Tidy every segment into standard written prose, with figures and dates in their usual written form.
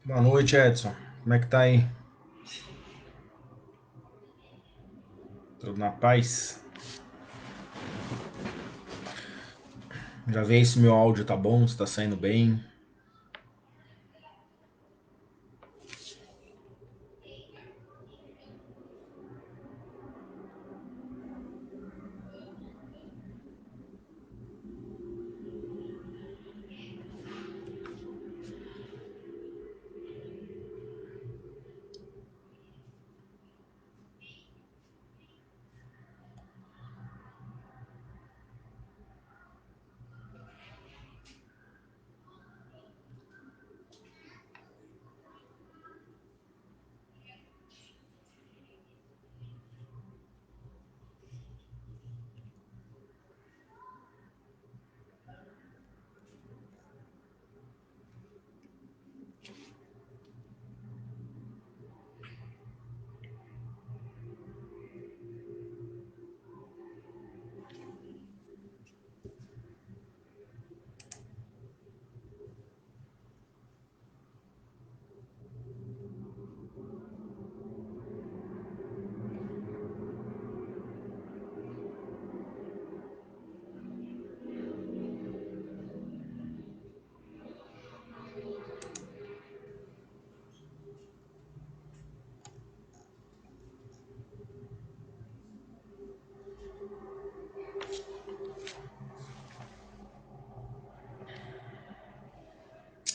Boa noite, Edson. Como é que tá aí? Tudo na paz? Já vê se meu áudio tá bom, se tá saindo bem.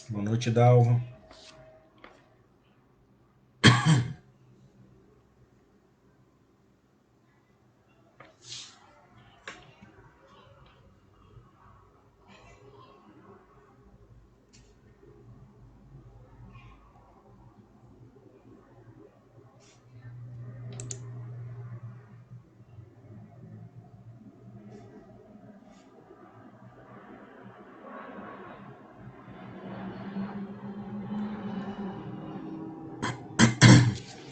Boa noite, Dalva.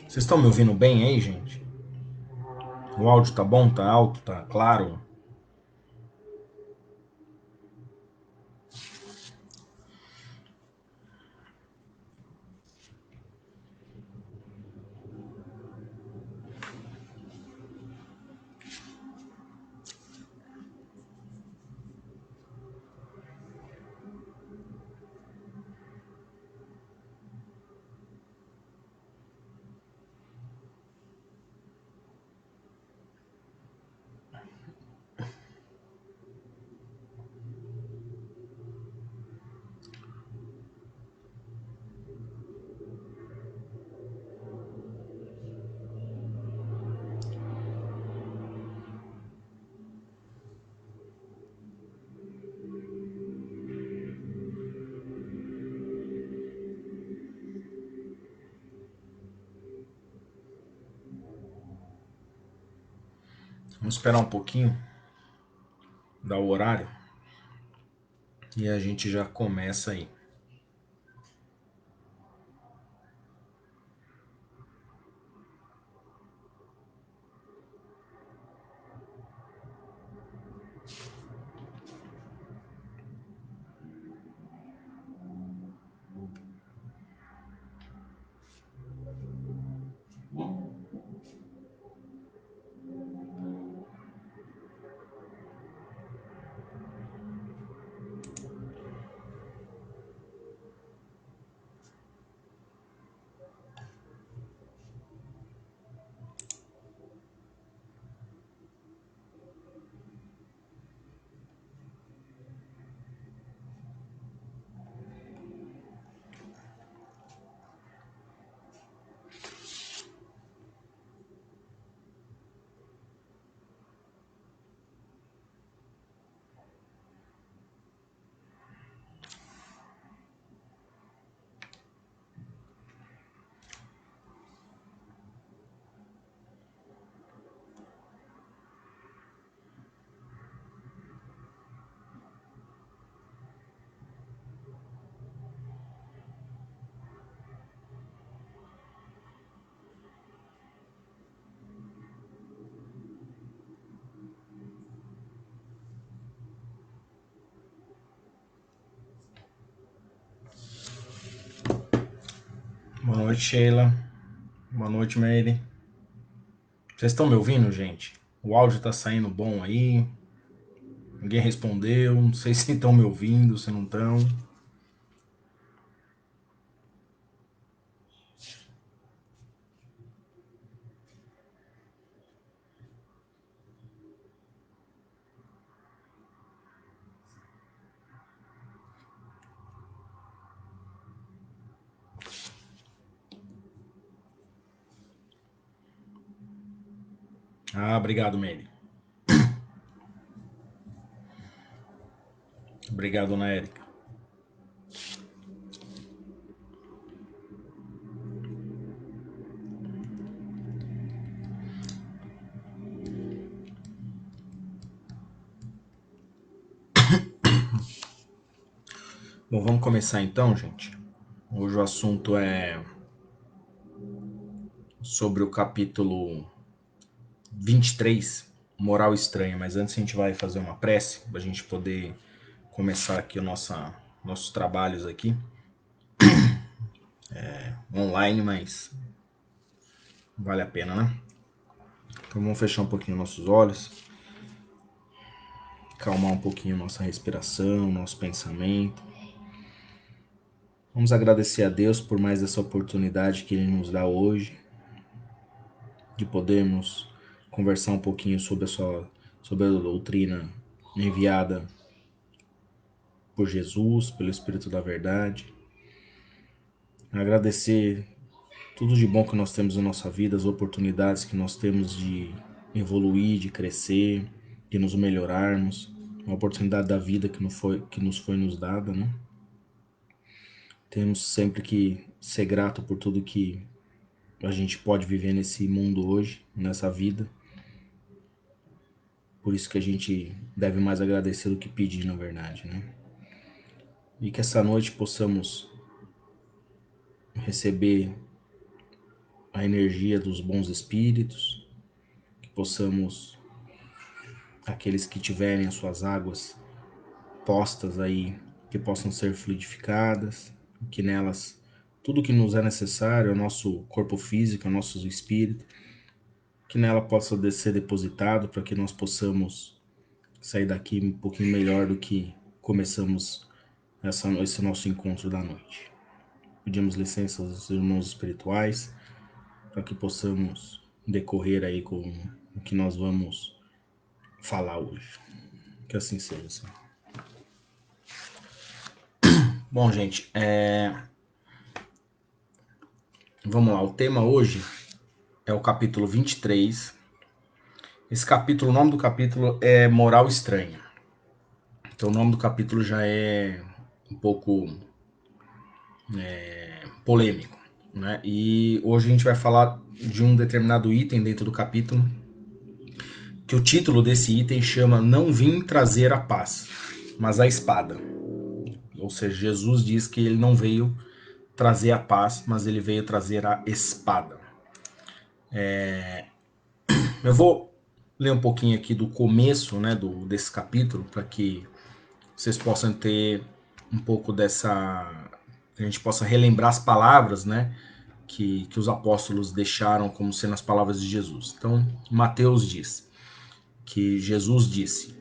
Vocês estão me ouvindo bem aí, gente? O áudio tá bom? Tá alto? Tá claro? Vamos esperar um pouquinho, dar o horário, e a gente já começa aí. Boa noite, Sheila. Boa noite, Meire. Vocês estão me ouvindo, gente? O áudio tá saindo bom aí. Ninguém respondeu. Não sei se estão me ouvindo, se não estão. Ah, obrigado, Meire. Obrigado, dona Érica. Bom, vamos começar então, gente. Hoje o assunto é sobre o capítulo 23, Moral Estranha. Mas antes a gente vai fazer uma prece para a gente poder começar aqui nossos trabalhos aqui. Online, mas vale a pena, né? Então vamos fechar um pouquinho nossos olhos, calmar um pouquinho nossa respiração, nosso pensamento. Vamos agradecer a Deus por mais essa oportunidade que Ele nos dá hoje, de podermos conversar um pouquinho sobre a doutrina enviada por Jesus, pelo Espírito da Verdade. Agradecer tudo de bom que nós temos na nossa vida, as oportunidades que nós temos de evoluir, de crescer, de nos melhorarmos, uma oportunidade da vida que nos foi nos dada, né? Temos sempre que ser grato por tudo que a gente pode viver nesse mundo hoje, nessa vida. Por isso que a gente deve mais agradecer do que pedir, na verdade, né? E que essa noite possamos receber a energia dos bons espíritos, que possamos, aqueles que tiverem as suas águas postas aí, que possam ser fluidificadas, que nelas tudo que nos é necessário, o nosso corpo físico, o nosso espírito, que nela possa ser depositado para que nós possamos sair daqui um pouquinho melhor do que começamos esse nosso encontro da noite. Pedimos licença aos irmãos espirituais para que possamos decorrer aí com o que nós vamos falar hoje. Que assim seja, Senhor. Bom, gente, vamos lá. O tema hoje é o capítulo 23. Esse capítulo, o nome do capítulo é Moral Estranha. Então o nome do capítulo já é um pouco polêmico, né? E hoje a gente vai falar de um determinado item dentro do capítulo, que o título desse item chama Não Vim Trazer a Paz, mas a Espada. Ou seja, Jesus diz que ele não veio trazer a paz, mas ele veio trazer a espada. Eu vou ler um pouquinho aqui do começo, né, desse capítulo, para que vocês possam ter um pouco dessa... que a gente possa relembrar as palavras, né, que os apóstolos deixaram como sendo as palavras de Jesus. Então, Mateus diz que Jesus disse: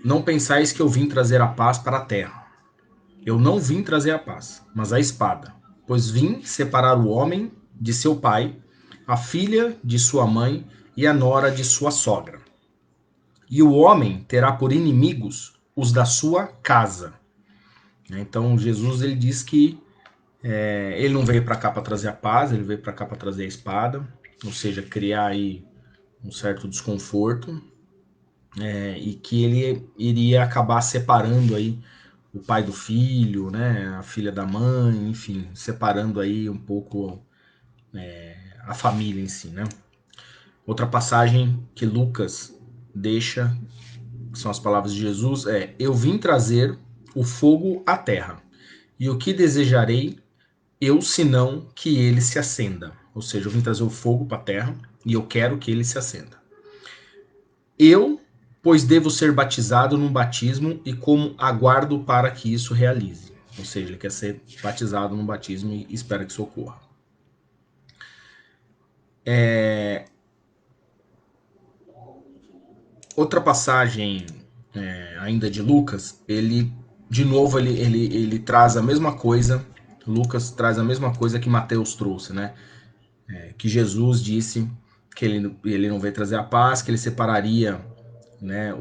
Não pensais que eu vim trazer a paz para a terra. Eu não vim trazer a paz, mas a espada, pois vim separar o homem de seu pai, a filha de sua mãe e a nora de sua sogra. E o homem terá por inimigos os da sua casa. Então Jesus ele diz que ele não veio para cá para trazer a paz, ele veio para cá para trazer a espada, ou seja, criar aí um certo desconforto, e que ele iria acabar separando aí o pai do filho, né, a filha da mãe, enfim, separando aí um pouco a família em si, né? Outra passagem que Lucas deixa, que são as palavras de Jesus, é: Eu vim trazer o fogo à terra, e o que desejarei eu, senão que ele se acenda. Ou seja, eu vim trazer o fogo para a terra, e eu quero que ele se acenda. Eu, pois devo ser batizado num batismo, e como aguardo para que isso realize. ou seja, ele quer ser batizado no batismo e espera que isso ocorra. Outra passagem ainda de Lucas, ele de novo ele traz a mesma coisa. Lucas traz a mesma coisa que Mateus trouxe, né? Que Jesus disse que ele não veio trazer a paz, que ele separaria, né,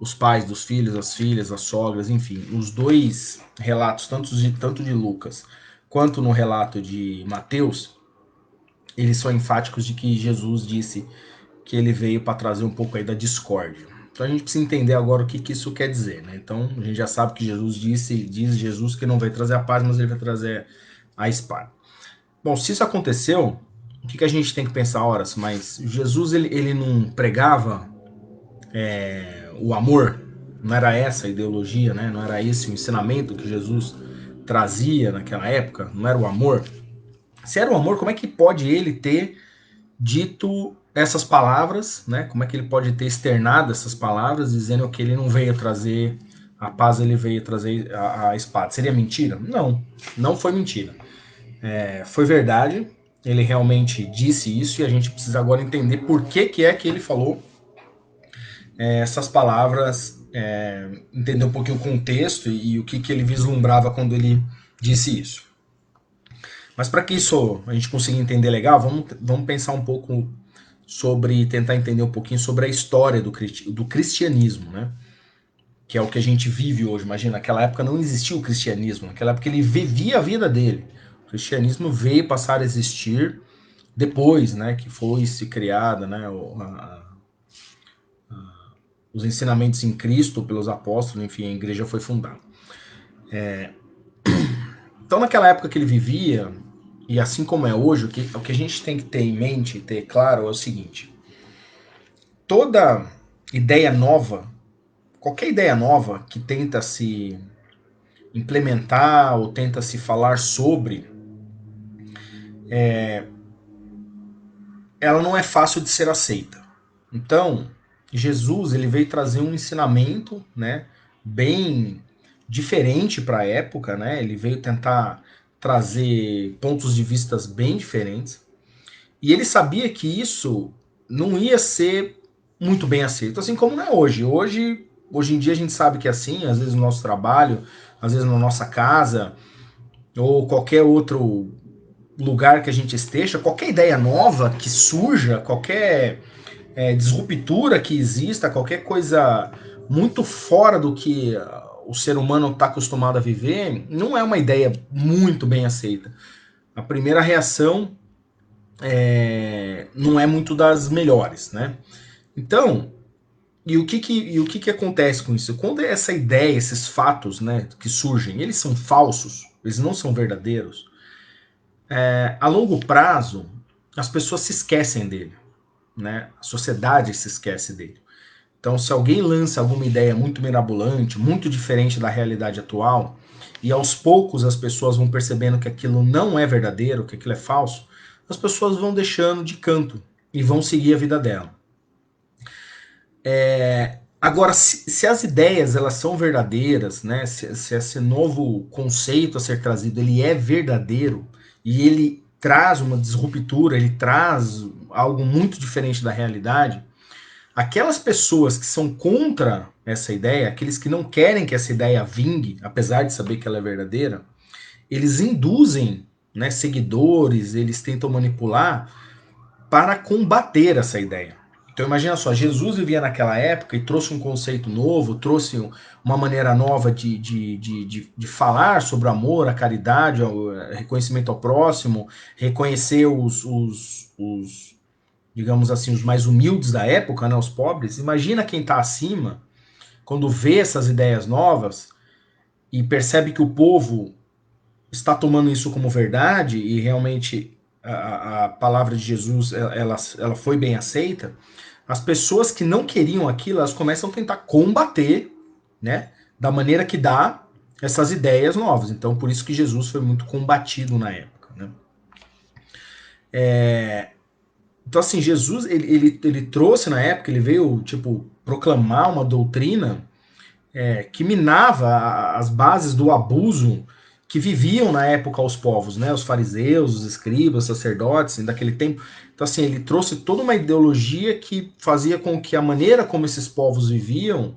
os pais dos filhos, as filhas, as sogras, enfim. Os dois relatos, tanto de Lucas quanto no relato de Mateus, eles são enfáticos de que Jesus disse que ele veio para trazer um pouco aí da discórdia. Então a gente precisa entender agora o que isso quer dizer, né? Então a gente já sabe que Jesus diz Jesus que não vai trazer a paz, mas ele vai trazer a espada. Bom, se isso aconteceu, o que a gente tem que pensar, horas? Mas Jesus ele não pregava o amor? Não era essa a ideologia, né? Não era esse o ensinamento que Jesus trazia naquela época? Não era o amor? Se era o amor, como é que pode ele ter dito essas palavras, né? Como é que ele pode ter externado essas palavras, dizendo que ele não veio trazer a paz, ele veio trazer a espada? Seria mentira? Não, não foi mentira. Foi verdade, ele realmente disse isso e a gente precisa agora entender por que é que ele falou essas palavras, entender um pouquinho o contexto e o que ele vislumbrava quando ele disse isso. Mas para que isso a gente consiga entender legal, vamos pensar um pouco sobre, tentar entender um pouquinho sobre a história do cristianismo, né? Que é o que a gente vive hoje. Imagina, naquela época não existia o cristianismo, naquela época ele vivia a vida dele. O cristianismo veio passar a existir depois, né, que foi se criada, né, os ensinamentos em Cristo pelos apóstolos, enfim, a igreja foi fundada. Então, naquela época que ele vivia, e assim como é hoje, o que a gente tem que ter em mente, ter claro, é o seguinte: toda ideia nova, qualquer ideia nova que tenta se implementar ou tenta se falar sobre, ela não é fácil de ser aceita. Então, Jesus ele veio trazer um ensinamento, né, bem diferente para a época, né? Ele veio tentar trazer pontos de vistas bem diferentes. E ele sabia que isso não ia ser muito bem aceito, assim como não é hoje. Hoje em dia a gente sabe que é assim, às vezes no nosso trabalho, às vezes na nossa casa, ou qualquer outro lugar que a gente esteja, qualquer ideia nova que surja, qualquer disruptura que exista, qualquer coisa muito fora do que o ser humano está acostumado a viver, não é uma ideia muito bem aceita. A primeira reação não é muito das melhores, né? Então, e o que acontece com isso? Quando essa ideia, esses fatos, né, que surgem, eles são falsos, eles não são verdadeiros, a longo prazo, as pessoas se esquecem dele, né? A sociedade se esquece dele. Então, se alguém lança alguma ideia muito mirabolante, muito diferente da realidade atual, e aos poucos as pessoas vão percebendo que aquilo não é verdadeiro, que aquilo é falso, as pessoas vão deixando de canto e vão seguir a vida dela. Agora, se as ideias elas são verdadeiras, né? Se esse novo conceito a ser trazido ele é verdadeiro e ele traz uma disruptura, ele traz algo muito diferente da realidade, aquelas pessoas que são contra essa ideia, aqueles que não querem que essa ideia vingue, apesar de saber que ela é verdadeira, eles induzem, né, seguidores, eles tentam manipular para combater essa ideia. Então imagina só, Jesus vivia naquela época e trouxe um conceito novo, trouxe uma maneira nova de falar sobre o amor, a caridade, o reconhecimento ao próximo, reconhecer os digamos assim, os mais humildes da época, né, os pobres. Imagina quem está acima, quando vê essas ideias novas e percebe que o povo está tomando isso como verdade e realmente a palavra de Jesus ela foi bem aceita. As pessoas que não queriam aquilo, elas começam a tentar combater, né, da maneira que dá essas ideias novas. Então, por isso que Jesus foi muito combatido na época, né? Então, assim, Jesus, ele trouxe na época, ele veio, tipo, proclamar uma doutrina que minava as bases do abuso que viviam na época os povos, né? Os fariseus, os escribas, os sacerdotes, daquele tempo. Então, assim, ele trouxe toda uma ideologia que fazia com que a maneira como esses povos viviam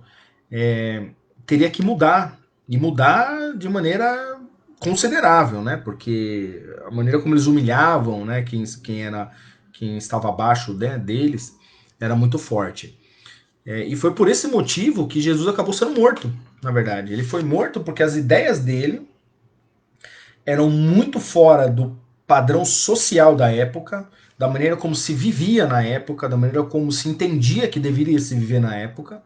teria que mudar. E mudar de maneira considerável, né? Porque a maneira como eles humilhavam, né? Quem estava abaixo, né, deles era muito forte. E foi por esse motivo que Jesus acabou sendo morto, na verdade. Ele foi morto porque as ideias dele eram muito fora do padrão social da época, da maneira como se vivia na época, da maneira como se entendia que deveria se viver na época.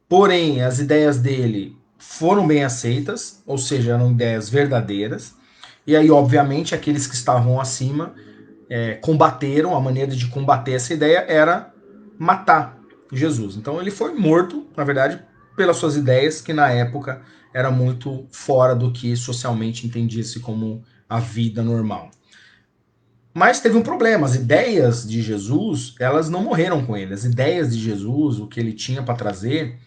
Porém, as ideias dele foram bem aceitas, ou seja, eram ideias verdadeiras. E aí, obviamente, aqueles que estavam acima combateram. A maneira de combater essa ideia era matar Jesus. Então ele foi morto, na verdade, pelas suas ideias, que na época era muito fora do que socialmente entendia-se como a vida normal. Mas teve um problema, as ideias de Jesus, elas não morreram com ele. As ideias de Jesus, o que ele tinha para trazer,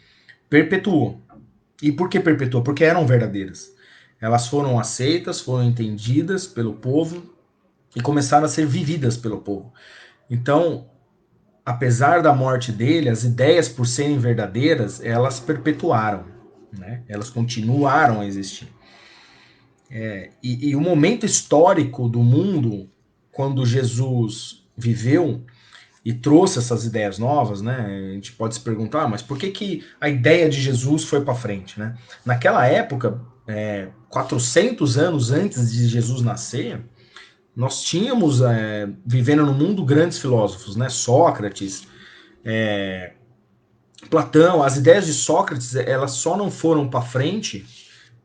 perpetuou. E por que perpetuou? Porque eram verdadeiras. Elas foram aceitas, foram entendidas pelo povo e começaram a ser vividas pelo povo. Então, apesar da morte dele, as ideias, por serem verdadeiras, elas perpetuaram, né? Elas continuaram a existir. E o momento histórico do mundo, quando Jesus viveu e trouxe essas ideias novas, né? A gente pode se perguntar, mas por que a ideia de Jesus foi para frente, né? Naquela época, 400 anos antes de Jesus nascer, nós tínhamos, vivendo no mundo, grandes filósofos, né? Sócrates, Platão. As ideias de Sócrates, elas só não foram para frente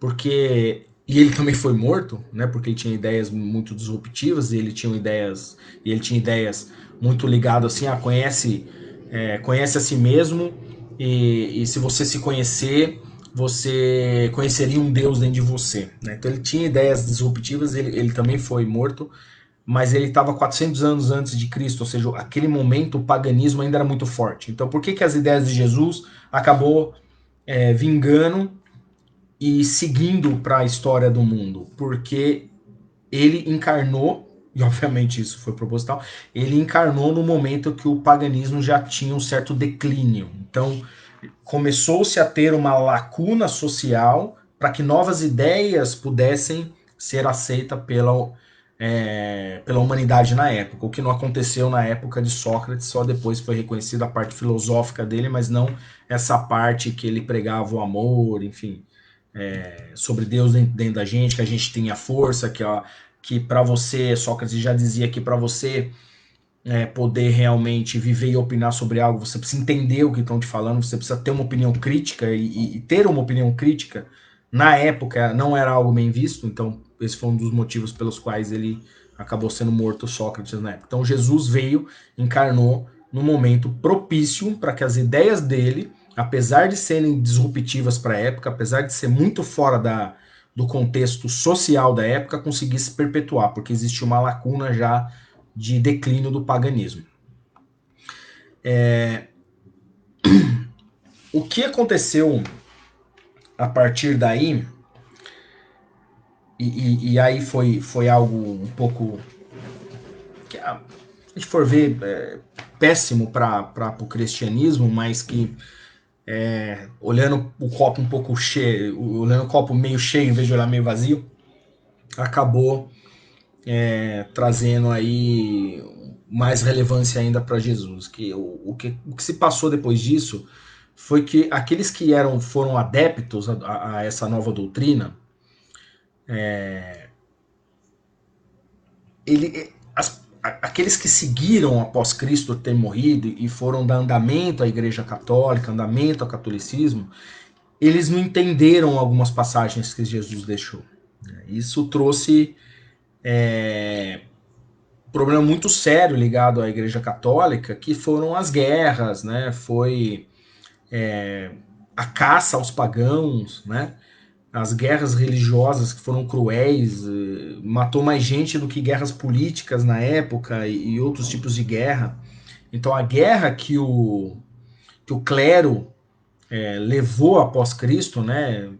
porque e ele também foi morto, né? Porque ele tinha ideias muito disruptivas e ele tinha ideias muito ligadas assim, conhece a si mesmo e se você se conhecer, você conheceria um Deus dentro de você, né? Então ele tinha ideias disruptivas, ele também foi morto, mas ele estava 400 anos antes de Cristo, ou seja, aquele momento o paganismo ainda era muito forte. Então por que as ideias de Jesus acabou vingando e seguindo para a história do mundo? Porque ele encarnou, e obviamente isso foi proposital, ele encarnou no momento que o paganismo já tinha um certo declínio. Então começou-se a ter uma lacuna social para que novas ideias pudessem ser aceitas pela humanidade na época, o que não aconteceu na época de Sócrates. Só depois foi reconhecida a parte filosófica dele, mas não essa parte que ele pregava o amor, enfim, sobre Deus dentro da gente, que a gente tem a força, que para você, Sócrates já dizia que para você poder realmente viver e opinar sobre algo, você precisa entender o que estão te falando, você precisa ter uma opinião crítica, e ter uma opinião crítica na época não era algo bem visto. Então esse foi um dos motivos pelos quais ele acabou sendo morto, Sócrates, na época. Então Jesus veio, encarnou no momento propício para que as ideias dele, apesar de serem disruptivas para a época, apesar de ser muito fora do contexto social da época, conseguisse perpetuar, porque existia uma lacuna já de declínio do paganismo. O que aconteceu a partir daí, e aí foi algo um pouco, que a gente for ver, péssimo para o cristianismo, mas que olhando o copo um pouco cheio, olhando o copo meio cheio em vez de olhar meio vazio, acabou trazendo aí mais relevância ainda para Jesus. Que o que se passou depois disso foi que aqueles que foram adeptos a essa nova doutrina, aqueles que seguiram após Cristo ter morrido e foram dar andamento à Igreja Católica, andamento ao catolicismo, eles não entenderam algumas passagens que Jesus deixou. Isso trouxe um problema muito sério ligado à Igreja Católica, que foram as guerras, né? Foi a caça aos pagãos, né? As guerras religiosas que foram cruéis, matou mais gente do que guerras políticas na época e outros tipos de guerra. Então a guerra que o clero levou após Cristo, né,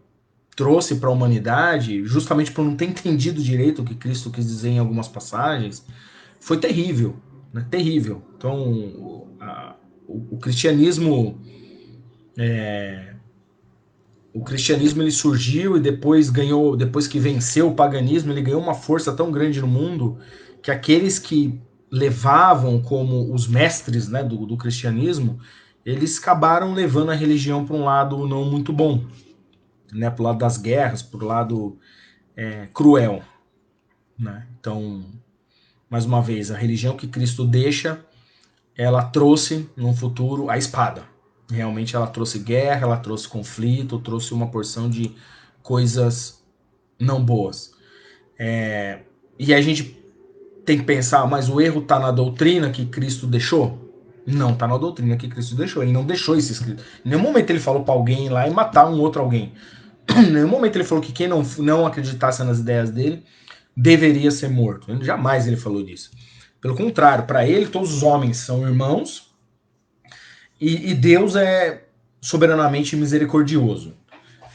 trouxe para a humanidade, justamente por não ter entendido direito o que Cristo quis dizer em algumas passagens, foi terrível, né, terrível. Então, o cristianismo, ele surgiu e depois ganhou, depois que venceu o paganismo, ele ganhou uma força tão grande no mundo que aqueles que levavam como os mestres, né, do cristianismo, eles acabaram levando a religião para um lado não muito bom, né, para o lado das guerras, para o lado cruel, né? Então, mais uma vez, a religião que Cristo deixa, ela trouxe no futuro a espada. Realmente ela trouxe guerra, ela trouxe conflito, trouxe uma porção de coisas não boas. E a gente tem que pensar, mas o erro está na doutrina que Cristo deixou? Não está na doutrina que Cristo deixou. Ele não deixou isso escrito. Em nenhum momento ele falou para alguém ir lá e matar um outro alguém. Em nenhum momento ele falou que quem não acreditasse nas ideias dele deveria ser morto. Jamais ele falou disso. Pelo contrário, para ele todos os homens são irmãos e Deus é soberanamente misericordioso.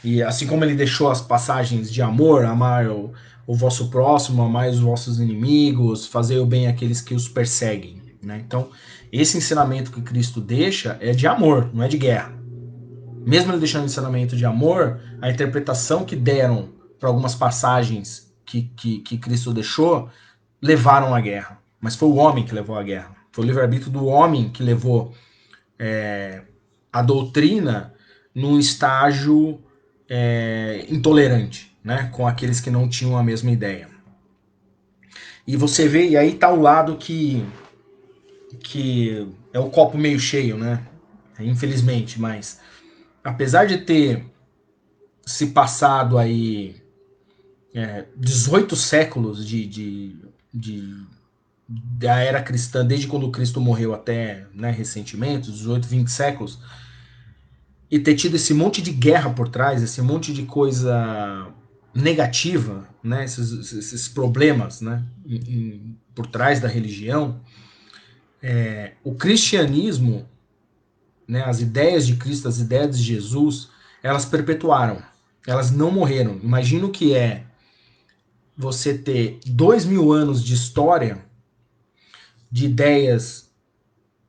E assim como ele deixou as passagens de amor, amar o vosso próximo, amar os vossos inimigos, fazer o bem àqueles que os perseguem. Né? Então, esse ensinamento que Cristo deixa é de amor, não é de guerra. Mesmo ele deixando o ensinamento de amor, a interpretação que deram para algumas passagens que Cristo deixou levaram à guerra. Mas foi o homem que levou à guerra. Foi o livre-arbítrio do homem que levou a doutrina num estágio intolerante, né, com aqueles que não tinham a mesma ideia. E você vê, e aí tá o lado que é o copo meio cheio, né? Infelizmente, mas apesar de ter se passado aí 18 séculos da era cristã, desde quando Cristo morreu até, né, recentemente, 18, 20 séculos, e ter tido esse monte de guerra por trás, esse monte de coisa negativa, né, esses problemas, né, por trás da religião, o cristianismo, né, as ideias de Cristo, as ideias de Jesus, elas perpetuaram, elas não morreram. Imagina o que é você ter 2000 anos de história, de ideias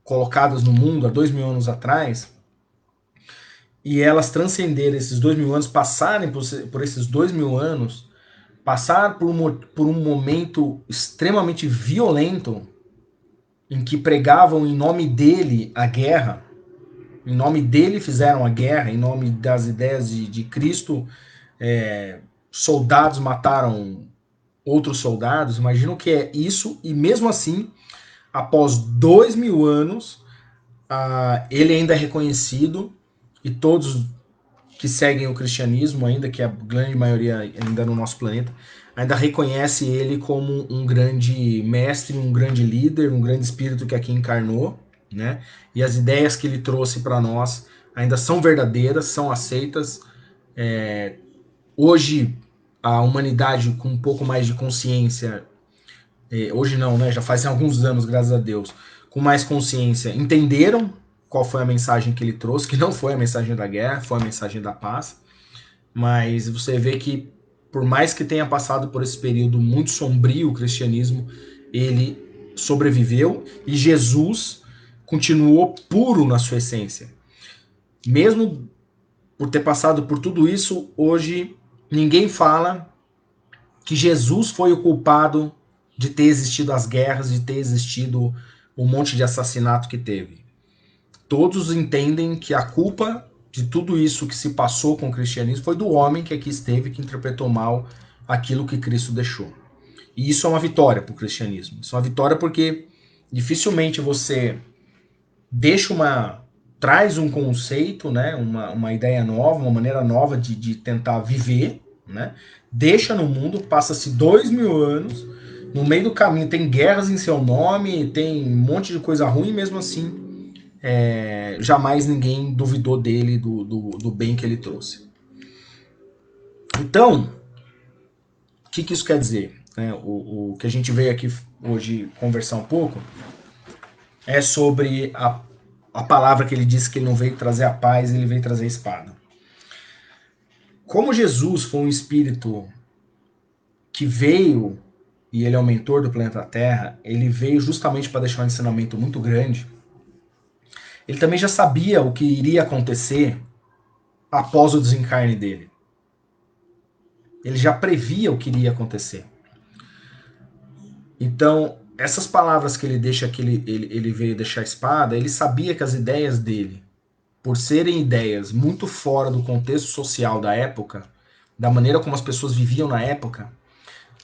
colocadas no mundo há 2000 anos atrás, e elas transcenderem esses 2000 anos, passarem por esses 2000 anos, passar por um momento extremamente violento, em que pregavam em nome dele a guerra, em nome dele fizeram a guerra, em nome das ideias de Cristo, soldados mataram outros soldados. Imagina o que é isso, e mesmo assim, após 2000 anos, ele ainda é reconhecido, e todos que seguem o cristianismo, ainda que a grande maioria ainda no nosso planeta, ainda reconhece ele como um grande mestre, um grande líder, um grande espírito que aqui encarnou, né? E as ideias que ele trouxe para nós ainda são verdadeiras, são aceitas. Hoje, a humanidade com um pouco mais de consciência, hoje não, né? Já faz alguns anos, graças a Deus, com mais consciência, entenderam qual foi a mensagem que ele trouxe, que não foi a mensagem da guerra, foi a mensagem da paz. Mas você vê que, por mais que tenha passado por esse período muito sombrio, o cristianismo, ele sobreviveu e Jesus continuou puro na sua essência. Mesmo por ter passado por tudo isso, hoje ninguém fala que Jesus foi o culpado de ter existido as guerras, de ter existido o monte de assassinato que teve. Todos entendem que a culpa de tudo isso que se passou com o cristianismo foi do homem que aqui esteve, que interpretou mal aquilo que Cristo deixou. E isso é uma vitória para o cristianismo. Isso é uma vitória porque dificilmente você traz um conceito, né, uma ideia nova, uma maneira nova de tentar viver, né, deixa no mundo, passa-se 2000 anos, no meio do caminho tem guerras em seu nome, tem um monte de coisa ruim, mesmo assim jamais ninguém duvidou dele, do bem que ele trouxe. Então, o que isso quer dizer? O que a gente veio aqui hoje conversar um pouco é sobre a palavra que ele disse que ele não veio trazer a paz, ele veio trazer a espada. Como Jesus foi um espírito que veio, e ele é o mentor do planeta Terra, ele veio justamente para deixar um ensinamento muito grande. Ele também já sabia o que iria acontecer após o desencarne dele. Ele já previa o que iria acontecer. Então, essas palavras que ele deixa, que ele veio deixar a espada, ele sabia que as ideias dele, por serem ideias muito fora do contexto social da época, da maneira como as pessoas viviam na época,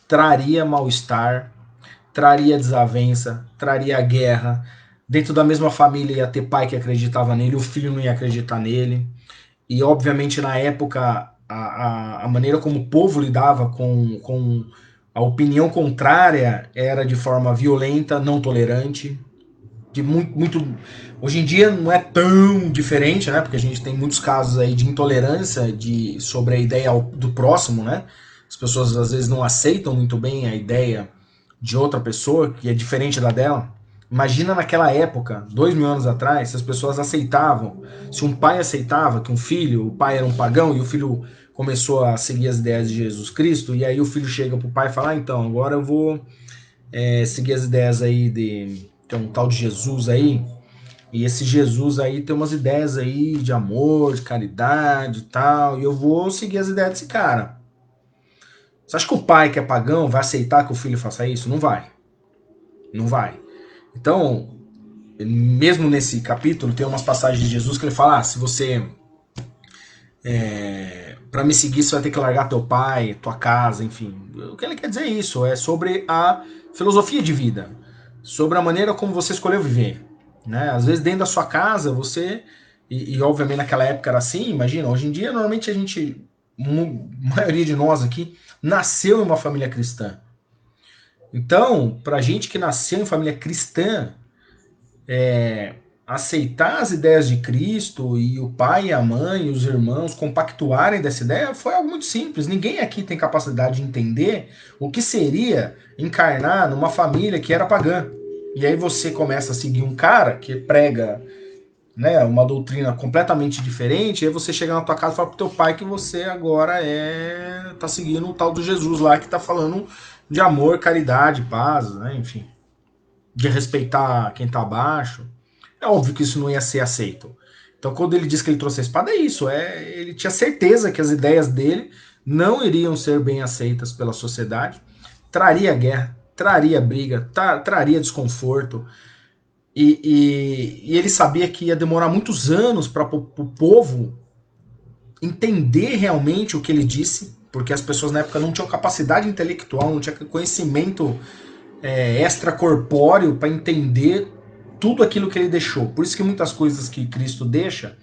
traria mal-estar, traria desavença, traria guerra. Dentro da mesma família ia ter pai que acreditava nele, o filho não ia acreditar nele. E, obviamente, na época, a maneira como o povo lidava com a opinião contrária era de forma violenta, não tolerante. De muito. Hoje em dia não é tão diferente, né? Porque a gente tem muitos casos aí de intolerância sobre a ideia do próximo, né? As pessoas às vezes não aceitam muito bem a ideia de outra pessoa que é diferente da dela. Imagina naquela época, 2000 anos atrás, se as pessoas aceitavam, se um pai aceitava que um filho, o pai era um pagão e o filho começou a seguir as ideias de Jesus Cristo, e aí o filho chega pro pai e fala: então, agora eu vou seguir as ideias aí de tem um tal de Jesus aí, e esse Jesus aí tem umas ideias aí de amor, de caridade e tal, e eu vou seguir as ideias desse cara. Você acha que o pai que é pagão vai aceitar que o filho faça isso? Não vai. Não vai. Então, mesmo nesse capítulo, tem umas passagens de Jesus que ele fala: se você para me seguir, você vai ter que largar teu pai, tua casa, enfim. O que ele quer dizer é isso, é sobre a filosofia de vida, sobre a maneira como você escolheu viver. Né? Às vezes dentro da sua casa, você, e obviamente naquela época era assim, imagina, hoje em dia normalmente a gente, a maioria de nós aqui, nasceu em uma família cristã. Então, pra gente que nasceu em família cristã, aceitar as ideias de Cristo e o pai e a mãe e os irmãos compactuarem dessa ideia foi algo muito simples. Ninguém aqui tem capacidade de entender o que seria encarnar numa família que era pagã. E aí você começa a seguir um cara que prega, né, uma doutrina completamente diferente, e aí você chega na tua casa e fala pro teu pai que você agora tá seguindo o tal do Jesus lá que tá falando de amor, caridade, paz, né, enfim, de respeitar quem tá abaixo. É óbvio que isso não ia ser aceito. Então, quando ele diz que ele trouxe a espada, é isso. Ele tinha certeza que as ideias dele não iriam ser bem aceitas pela sociedade. Traria guerra, traria briga, traria desconforto. E ele sabia que ia demorar muitos anos para o povo entender realmente o que ele disse, porque as pessoas na época não tinham capacidade intelectual, não tinham conhecimento extracorpóreo para entender tudo aquilo que ele deixou. Por isso que muitas coisas que Cristo deixa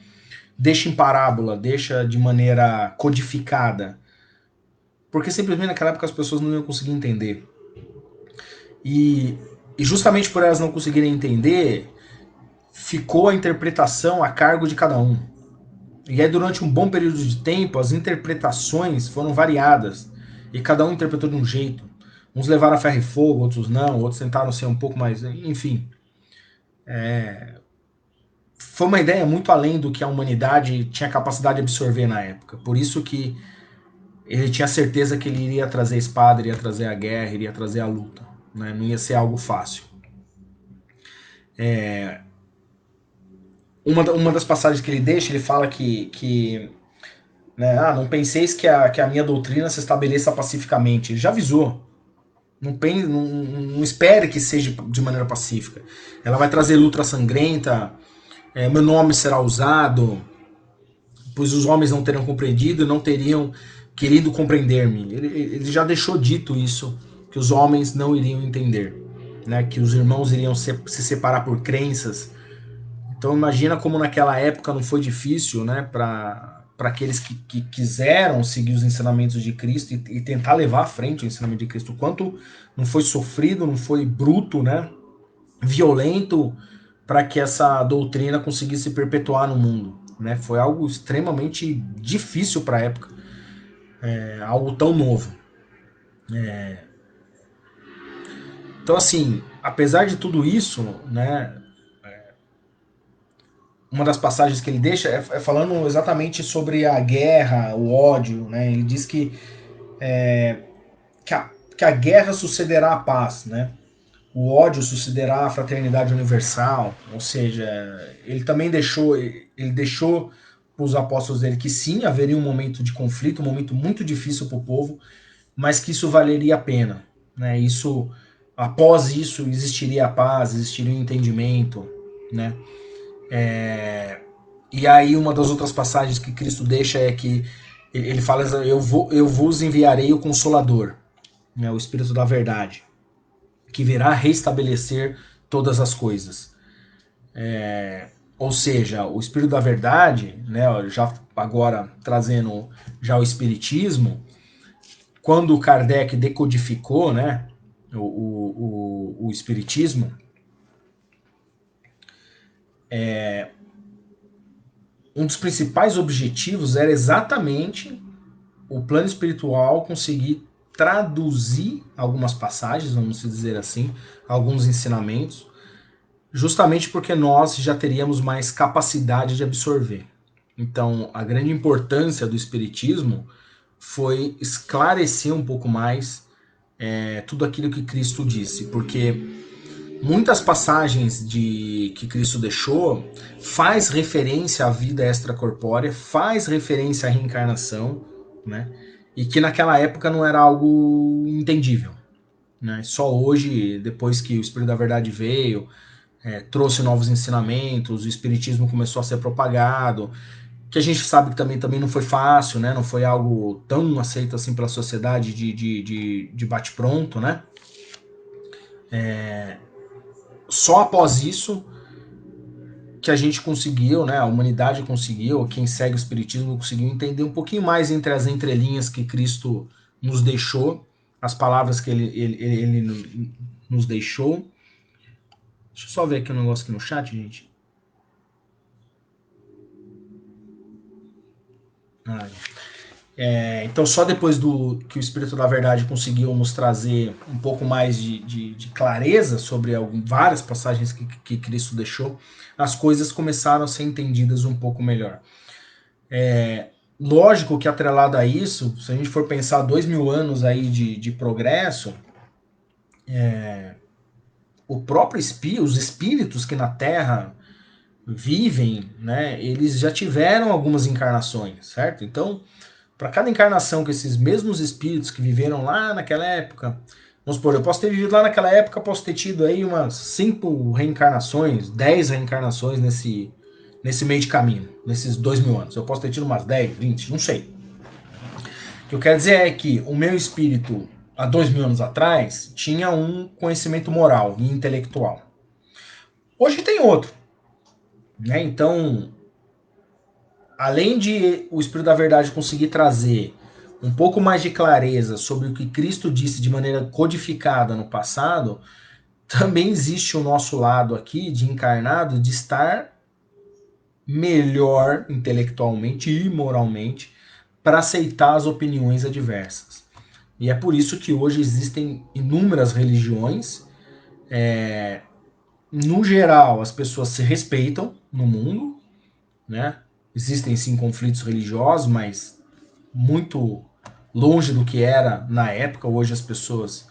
em parábola, deixa de maneira codificada, porque simplesmente naquela época as pessoas não iam conseguir entender. E, e justamente por elas não conseguirem entender, ficou a interpretação a cargo de cada um. E aí durante um bom período de tempo, as interpretações foram variadas, e cada um interpretou de um jeito. Uns levaram a ferro e fogo, outros não, outros tentaram ser um pouco mais... Enfim, foi uma ideia muito além do que a humanidade tinha capacidade de absorver na época. Por isso que ele tinha certeza que ele iria trazer a espada, iria trazer a guerra, iria trazer a luta. Né? Não ia ser algo fácil. Uma das passagens que ele deixa, ele fala que né, não penseis que a minha doutrina se estabeleça pacificamente. Ele já avisou. Não espere que seja de maneira pacífica. Ela vai trazer luta sangrenta, meu nome será usado, pois os homens não teriam compreendido e não teriam querido compreender-me. Ele já deixou dito isso, que os homens não iriam entender, né? Que os irmãos iriam se separar por crenças. Então imagina como naquela época não foi difícil, né? Para aqueles que quiseram seguir os ensinamentos de Cristo e tentar levar à frente o ensinamento de Cristo. O quanto não foi sofrido, não foi bruto, né? Violento para que essa doutrina conseguisse perpetuar no mundo. Né? Foi algo extremamente difícil para a época, algo tão novo. Então, assim, apesar de tudo isso, né, uma das passagens que ele deixa é falando exatamente sobre a guerra, o ódio, né? Ele diz que a guerra sucederá à paz, né? O ódio sucederá à fraternidade universal, ou seja, ele deixou para os apóstolos dele que sim, haveria um momento de conflito, um momento muito difícil para o povo, mas que isso valeria a pena, né? Isso, após isso, existiria a paz, existiria o entendimento, né? E aí uma das outras passagens que Cristo deixa é que ele fala: eu vos enviarei o Consolador, né? O Espírito da Verdade, que virá restabelecer todas as coisas. Ou seja, o Espírito da Verdade, né, já agora trazendo já o Espiritismo, quando Kardec decodificou, né, o Espiritismo, um dos principais objetivos era exatamente o plano espiritual conseguir traduzir algumas passagens, vamos dizer assim, alguns ensinamentos, justamente porque nós já teríamos mais capacidade de absorver. Então, a grande importância do Espiritismo foi esclarecer um pouco mais tudo aquilo que Cristo disse, porque muitas passagens que Cristo deixou faz referência à vida extracorpórea, faz referência à reencarnação, né? E que naquela época não era algo entendível, né? Só hoje, depois que o Espírito da Verdade veio, trouxe novos ensinamentos, o Espiritismo começou a ser propagado, que a gente sabe que também não foi fácil, né? Não foi algo tão aceito assim pela sociedade de bate-pronto, né? Só após isso que a gente conseguiu, né? A humanidade conseguiu, quem segue o Espiritismo conseguiu entender um pouquinho mais entre as entrelinhas que Cristo nos deixou, as palavras que ele nos deixou. Deixa eu só ver aqui um negócio aqui no chat, gente. Ah, então, só depois do que o Espírito da Verdade conseguiu nos trazer um pouco mais de clareza sobre várias passagens que Cristo deixou, as coisas começaram a ser entendidas um pouco melhor. Lógico que atrelado a isso, se a gente for pensar 2000 anos aí de progresso, o próprio espírito, os espíritos que na Terra vivem, né, eles já tiveram algumas encarnações, certo? Então, para cada encarnação que esses mesmos espíritos que viveram lá naquela época, vamos supor, eu posso ter vivido lá naquela época, posso ter tido aí umas 5 reencarnações, 10 reencarnações nesse meio de caminho, nesses 2000 anos. Eu posso ter tido umas 10, 20, não sei. O que eu quero dizer é que o meu espírito, há 2000 anos atrás, tinha um conhecimento moral e intelectual. Hoje tem outro, né? Então, além de o Espírito da Verdade conseguir trazer um pouco mais de clareza sobre o que Cristo disse de maneira codificada no passado, também existe o nosso lado aqui de encarnado de estar melhor intelectualmente e moralmente para aceitar as opiniões adversas. E é por isso que hoje existem inúmeras religiões. No geral, as pessoas se respeitam no mundo, né? Existem sim conflitos religiosos, mas muito longe do que era na época. Hoje as pessoas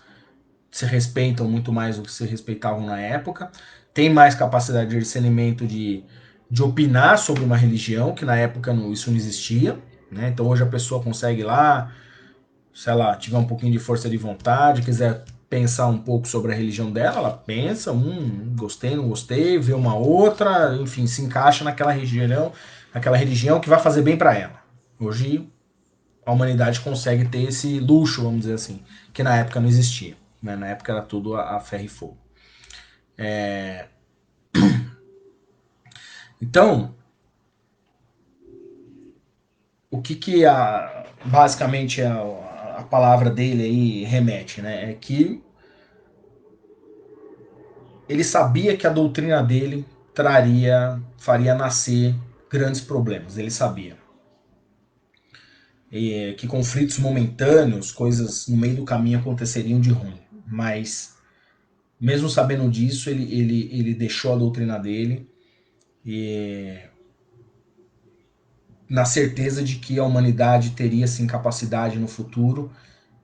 se respeitam muito mais do que se respeitavam na época. Tem mais capacidade de discernimento de opinar sobre uma religião, que na época isso não existia. Né? Então hoje a pessoa consegue ir lá, se ela tiver um pouquinho de força de vontade, quiser pensar um pouco sobre a religião dela, ela pensa, gostei, não gostei, vê uma outra, enfim, se encaixa naquela religião que vai fazer bem para ela. Hoje a humanidade consegue ter esse luxo, vamos dizer assim, que na época não existia. Né? Na época era tudo a ferro e fogo. Então, o que basicamente a palavra dele aí remete, né? É que ele sabia que a doutrina dele faria nascer grandes problemas. Ele sabia. E que conflitos momentâneos, coisas no meio do caminho aconteceriam de ruim. Mas, mesmo sabendo disso, ele deixou a doutrina dele na certeza de que a humanidade teria sim capacidade no futuro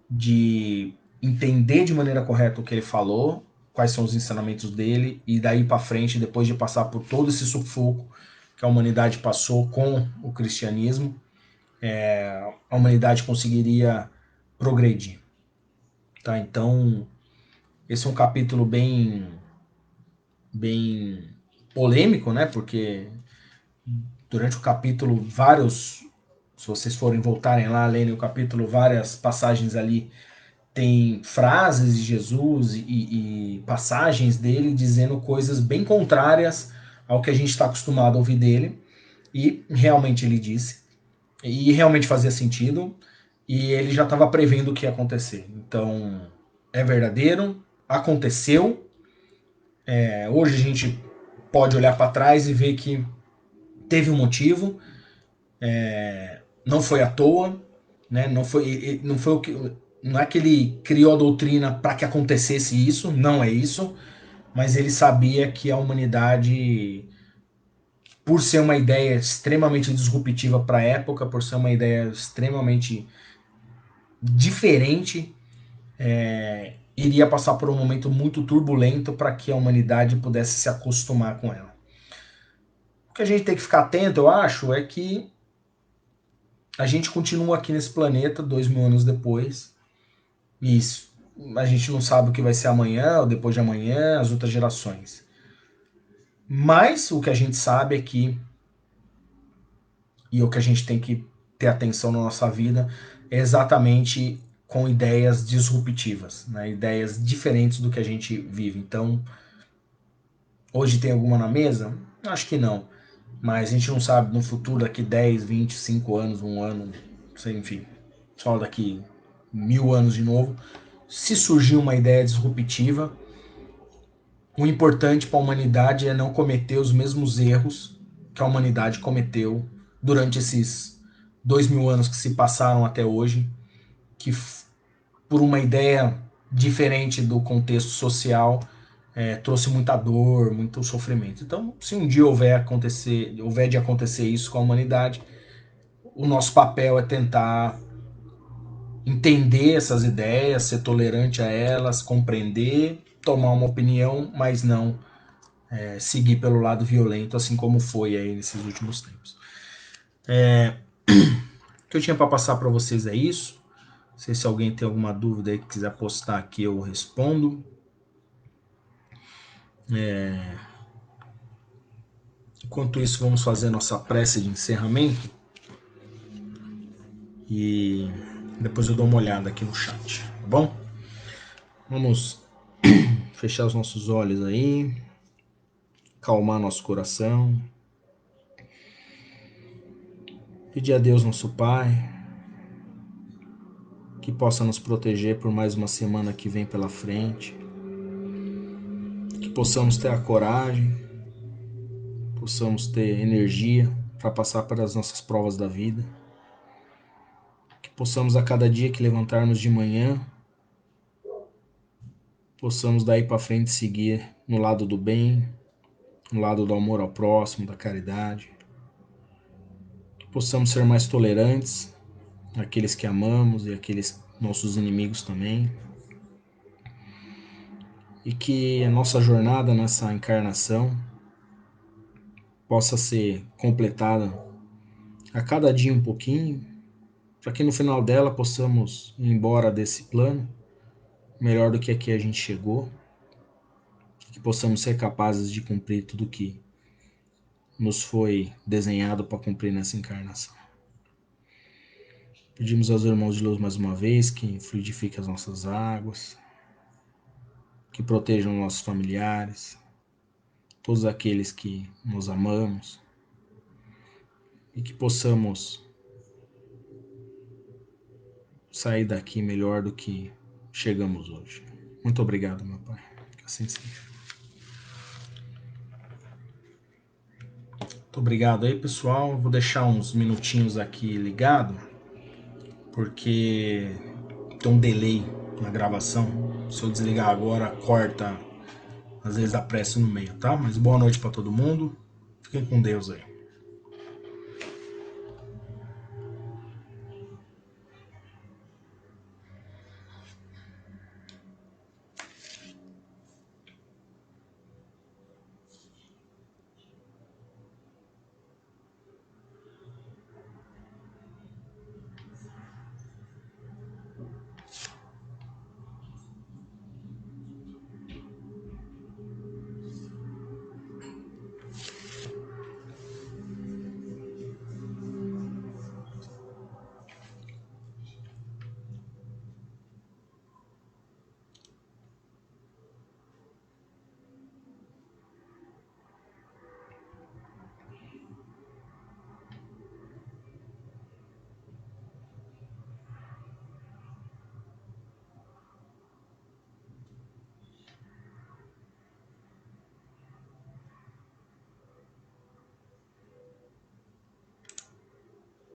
de entender de maneira correta o que ele falou, quais são os ensinamentos dele, e daí para frente, depois de passar por todo esse sufoco que a humanidade passou com o cristianismo, a humanidade conseguiria progredir. Tá? Então, esse é um capítulo bem polêmico, né? Porque durante o capítulo, se vocês forem voltarem lá, lerem o capítulo, várias passagens ali tem frases de Jesus e passagens dele dizendo coisas bem contrárias ao que a gente está acostumado a ouvir dele. E realmente ele disse. E realmente fazia sentido. E ele já estava prevendo o que ia acontecer. Então, é verdadeiro, aconteceu. Hoje a gente pode olhar para trás e ver que teve um motivo. Não foi à toa. Né? Não foi o que. Não é que ele criou a doutrina para que acontecesse isso, não é isso, mas ele sabia que a humanidade, por ser uma ideia extremamente disruptiva para a época, por ser uma ideia extremamente diferente, iria passar por um momento muito turbulento para que a humanidade pudesse se acostumar com ela. O que a gente tem que ficar atento, eu acho, é que a gente continua aqui nesse planeta 2000 anos depois. Isso. A gente não sabe o que vai ser amanhã ou depois de amanhã, as outras gerações. Mas o que a gente sabe é que, e o que a gente tem que ter atenção na nossa vida, é exatamente com ideias disruptivas, né? Ideias diferentes do que a gente vive. Então, hoje tem alguma na mesa? Acho que não. Mas a gente não sabe no futuro, daqui 10, 20, 5 anos, um ano, enfim, só daqui 1000 anos de novo, se surgir uma ideia disruptiva, o importante para a humanidade é não cometer os mesmos erros que a humanidade cometeu durante esses 2000 anos que se passaram até hoje, que por uma ideia diferente do contexto social trouxe muita dor, muito sofrimento. Então, se um dia houver de acontecer isso com a humanidade, o nosso papel é tentar entender essas ideias, ser tolerante a elas, compreender, tomar uma opinião, mas não seguir pelo lado violento, assim como foi aí nesses últimos tempos. O que eu tinha para passar para vocês é isso. Não sei se alguém tem alguma dúvida aí que quiser postar aqui, eu respondo. Enquanto isso, vamos fazer nossa prece de encerramento. E depois eu dou uma olhada aqui no chat, tá bom? Vamos fechar os nossos olhos aí, calmar nosso coração. Pedir a Deus, nosso Pai, que possa nos proteger por mais uma semana que vem pela frente. Que possamos ter a coragem, possamos ter energia para passar pelas nossas provas da vida. Que possamos a cada dia que levantarmos de manhã, possamos daí para frente seguir no lado do bem, no lado do amor ao próximo, da caridade. Que possamos ser mais tolerantes àqueles que amamos e àqueles nossos inimigos também. E que a nossa jornada nessa encarnação possa ser completada a cada dia um pouquinho, para que no final dela possamos ir embora desse plano melhor do que aqui a gente chegou, que possamos ser capazes de cumprir tudo que nos foi desenhado para cumprir nessa encarnação. Pedimos aos irmãos de luz mais uma vez que fluidifiquem as nossas águas, que protejam nossos familiares, todos aqueles que nos amamos, e que possamos sair daqui melhor do que chegamos hoje. Muito obrigado, meu Pai. Que assim seja. Muito obrigado aí, pessoal. Vou deixar uns minutinhos aqui ligado, porque tem um delay na gravação. Se eu desligar agora, corta às vezes a pressa no meio, tá? Mas boa noite para todo mundo. Fiquem com Deus aí.